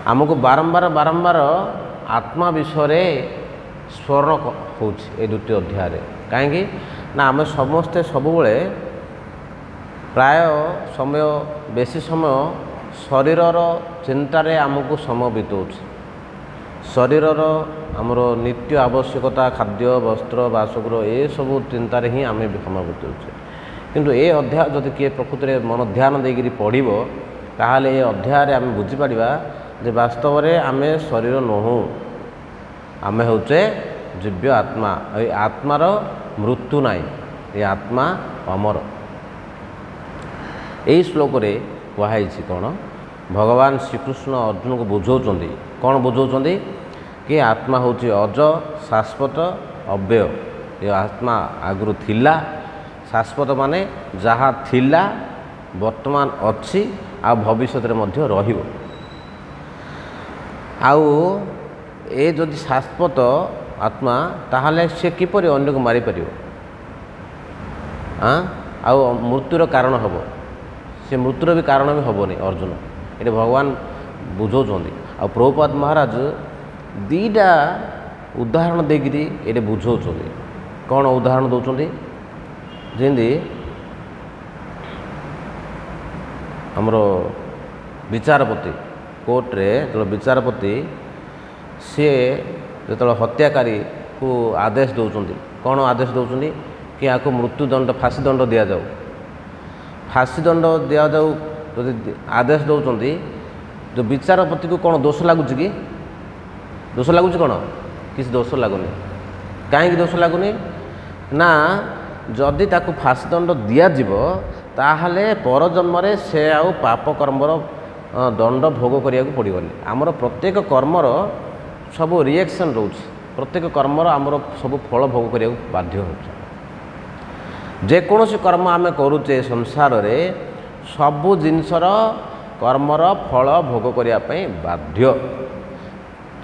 आमको बारंबार बारंबार आत्मा विषय स्मरण हो द्वितीय अध्याय कहीं ना आम समस्ते सबुबले प्राय समय बेसी समय शरीरर चिंतार आमको समय बीतौछ शरीरर आमर नित्य आवश्यकता खाद्य वस्त्र बासगृह ये सब चिंतार ही आम समय बीतौछे किंतु ये अध्याय जदि किए प्रकृति में मन ध्यान देकर पढ़ ताहले ये अध्याय आम बुझीपर जे वास्तव में आम शरीर नहूँ आम होचे दिव्य आत्मा ये आत्मार मृत्यु नाई ये आत्मा अमर यही श्लोक रे कहुई कौन भगवान श्रीकृष्ण अर्जुन को बुझाऊँ कौन बुझाऊँ कि आत्मा हूँ अज शाश्वत अव्यय ये आत्मा आगुरी थिला शाश्वत माने जहाँ थिला वर्तमान अच्छी आ भविष्य में मध्य रहिबो आउ ए जदि शाश्वत आत्मा ताहले से किपरि अन्य को मारी परियो आउ मृत्युर कारण हम से मृत्युर भी कारण भी हेनी अर्जुन ये भगवान बुझाऊँ आ प्रभुपाद महाराज दीटा उदाहरण देकरी ये बुझाऊँ कौन उदाहरण दौरान जमी आमर विचारपति कोर्टे जो विचारपति सी जो हत्याकारी को आदेश दौरान कौन आदेश दौरान कि आपको मृत्युदंड फांसी दंड दि जाऊ फांसी दंड दि जाऊ जो आदेश दौरान जो विचारपति को कौन दोष लगुच कि दोष लगुच कौन किसी दोष लगुनि कहीं दोष लगुनि ना जदि ताकू फांसी दंड दिज्व ताहले पर जन्म से आउ पाप कर्मर दंड भोग करिया को पड़ोनी आमर प्रत्येक कर्मर सब रिएक्शन रोच प्रत्येक कर्मर आमर सब फल भोग करिया को बाध्य हो जेकोसी कर्म आम करुचे संसार रे सबु जिनसर कर्मर फल भोग करने बाध्य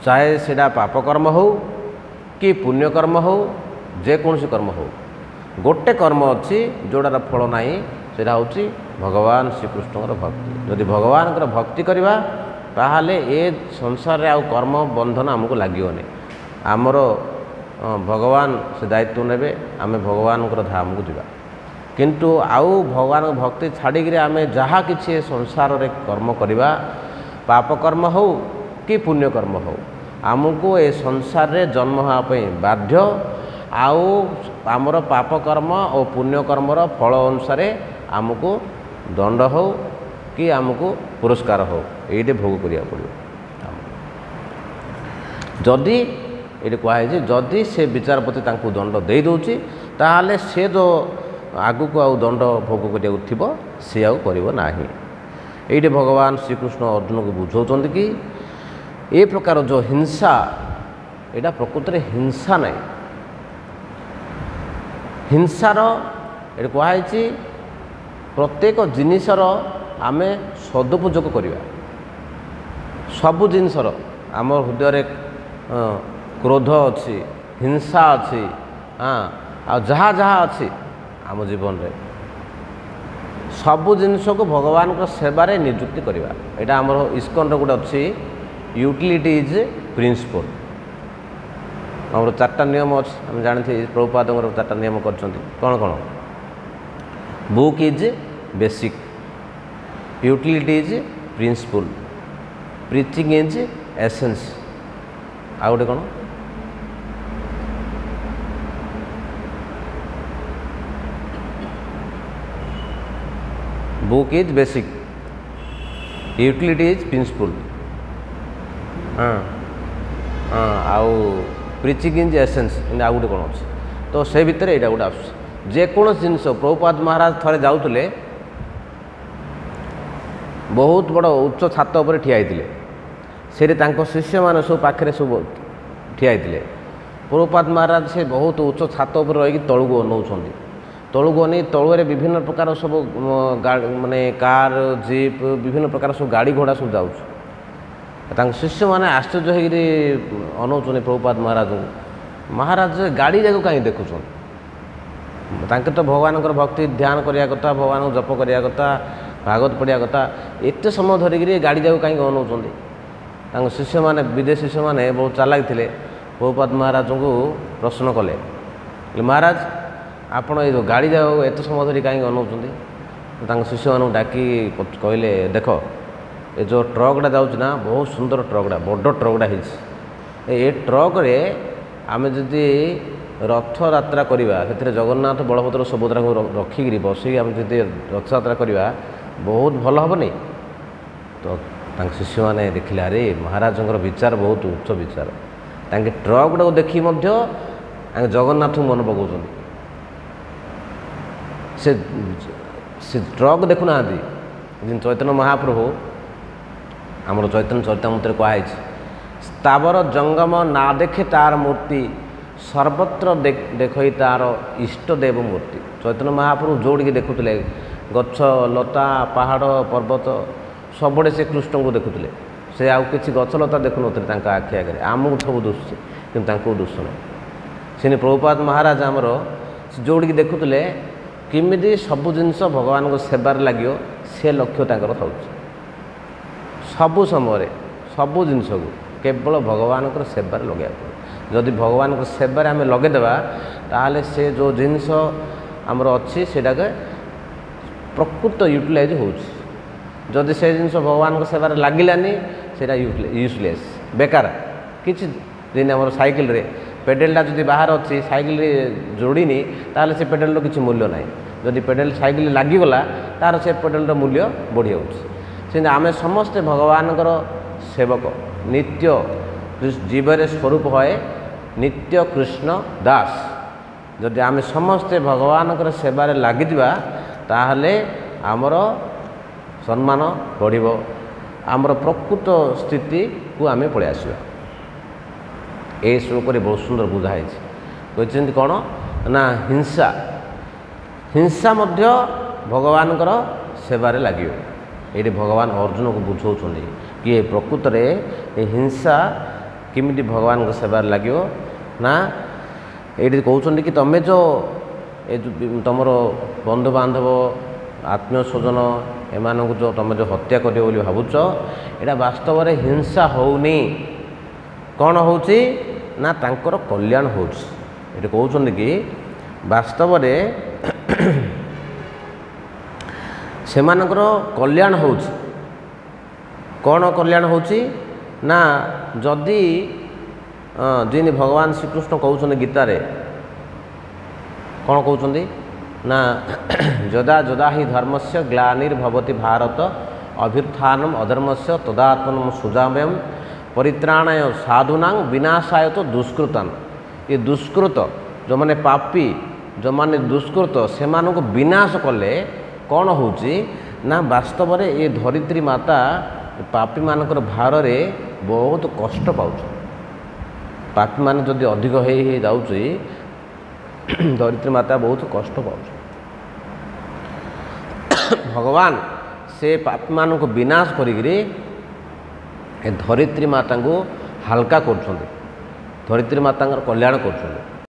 चाहे सेटा पाप कर्म हो कि पुण्यकर्म हो जेकोसी कर्म हो गोटे कर्म अच्छी जोड़ार फल नहीं सेटा हूँ भगवान श्रीकृष्ण भक्ति जदि भगवान भक्ति करवा ताहले ए संसार रे आउ कर्म बंधन आमको लगे आमर भगवान से दायित्व नेबे आमे भगवान धाम को जावा किंतु आउ भगवान भक्ति छाड़ी आम जहाँ कि संसार रे कर्म करवा पाप कर्म हो कि पुण्यकर्म हो आमको ए संसार रे जन्म होगापी बाध्य आउ आमर पाप कर्म और पुण्यकर्मर फल अनुसार आमको दंड हो कि आमको पुरस्कार हो ये भोग करिया पड़ो जदि ये कहुई जदि से विचारपति तांको दंड दे दौची ताहले से जो आगु को आउ दंड भोग करिया थिबो से आउ करिवो नाही ये भगवान श्रीकृष्ण अर्जुन को बुझाऊँ कि ए प्रकार जो हिंसा यहाँ प्रकृत में हिंसा नहीं हिंसार ये कहुई प्रत्येक जिनिसर आम सदुपयोग करवा सबु जिनसर आम हृदय क्रोध अच्छी हिंसा अच्छी हाँ आ जहाँ जहाँ अच्छी आम जीवन रे सबु जिनस को भगवान को सेवारे नियुक्ति करवा यहाँ आम इस्कन गोटे अच्छी यूटिलिटी इज प्रिंसिपल आम चार्टा नियम अच्छे आम जानते प्रभुपाद चार्टा नियम कर कौन कौन book is basic utility is principle preaching is essence आ गोटे कौन book is basic utility is principle हाँ हाँ आउ प्रीचिंग इज एसेंस आ गोटे कौन अच्छे तो से भितर यहाँ गोटे आस जेको जिनस प्रभुपाद महाराज थरे जाऊले बहुत बड़ उच्च छात उपर ठिया से शिष्य मान सब पाखे सब ठिया प्रभुपाद महाराज से बहुत उच्च छात उपर रही तलू अनाऊँ तलू अन तलुरे विभिन्न प्रकार सब माने कार जीप विभिन्न प्रकार सब गाड़ी घोड़ा सब जाऊँ शिष्य मैंने आश्चर्य हो अनाऊँ प्रभुपाद महाराज महाराज गाड़ी जाक कहीं देखुं तांके तो भगवान भक्ति ध्यान करिया कथा भगवान जप करिया कथा भागवत पढ़िया कथा एत समय धरिकी गाड़ी जाक कहीं अनाऊँ शिष्य मैंने विदेशी शिष्य मैंने बहुत चालाक थे प्रभुपाद महाराज को प्रश्न कले महाराज आपण ये गाड़ी जाओ एत समय धरी कहीं अनाऊँ शिष्य मानू डाकी कहले देख ये जो ट्रकटा जाऊँ ना बहुत सुंदर ट्रकटा बड़ ट्रकटा ये ट्रक आम जदि रथ यात्रा करवा से जगन्नाथ बलभद्र सुभद्रा को रखिकी बसिक आम जब रथ यात्रा करवा बहुत भल हेनी तो शिष्य मैंने देखिले अरे महाराज विचार बहुत उच्च विचार तांके ट्रक गुड़ा देखी जगन्नाथ को मन पकाउछन से ट्रक देखुना चैतन्य महाप्रभु आमर चैतन्य चरितामृत कहुई स्थावर जंगम ना देखे तार मूर्ति सर्वत्र देखई तार इष्टदेव मूर्ति चैतन्य महाप्रभु जोड़िकी देखुले गछ लता पहाड़ पर्वत सबड़े से कृष्ण को देखुले से आउ कि गछ लता देखु ना आखि आगे आमको सब दुषुचे कि दुषुना से प्रभुपाद महाराज आमर जोड़िकी देखुले किमिदी सबु जिनस भगवान को सेवार लगे से लक्ष्य तांकर था सबु समय सबु जिनस को केवल भगवान सेवार लगे जदि भगवान सेवार आम लगेदेवा ताहले से जो जिनस आमर अच्छी सेटा प्रकृत यूटिलाइज हो जदि से जिनस भगवान सेवार लगिलानी सेटा यूजलेस बेकार किसी दिन आम साइकिल रे पेडेलटा जब बाहर अच्छी साइकिल जोड़नी ताल से पेडेलर किसी मूल्य ना जदि पेडेल साइकिल लगिगला तार से पेडेलर मूल्य बढ़ी जाऊँगी आम समस्ते भगवान सेवक नित्य जीवन स्वरूप है नित्य कृष्ण दास जदि आम समस्ते भगवान सेवार लगिजा ताहले आमर सम्मान बढ़ आमर प्रकृत स्थिति को आम पलि आसवा ये श्लोक बहुत सुंदर बुझाई कहते कौन ना हिंसा हिंसा मध्य भगवान सेवार लगे ये भगवान अर्जुन को बुझाऊँ कि प्रकृत में हिंसा किमिति भगवान सेवार लगे ना ये कहते कि तुम्हें जो तुम बंधु बांधव आत्मीय स्वजन एम जो तुम जो हत्या कर भावुच यहाँ वास्तव में हिंसा होनी कौन होची ना तांकर कल्याण होची ये कहते कि वास्तव में सेमानकर कल्याण होची कौन कल्याण होची ना जदि जिन भगवान श्रीकृष्ण कहते गीतार कौन कहते ना जदा जदा ही धर्मस्य ग्लानिर्भवति भारत अभ्युत्थानम अधर्मस्य तदात्मनम सुजाम्यम परित्राणाय साधुनां विनाशाय तो दुष्कृतान ये दुष्कृत जो माने पापी जो माने दुष्कृत से विनाश कले कौन होची ना वास्तव में ये धरित्री माता पापी मानकर भार रे बहुत कष्ट पाउछ पापी मान जदि अधिक हो जाऊँगी धरित्री माता बहुत कष्ट पाउछ भगवान से पापी मान को विनाश करी धरित्री माता को हालका कर धरित्री माता कल्याण कर।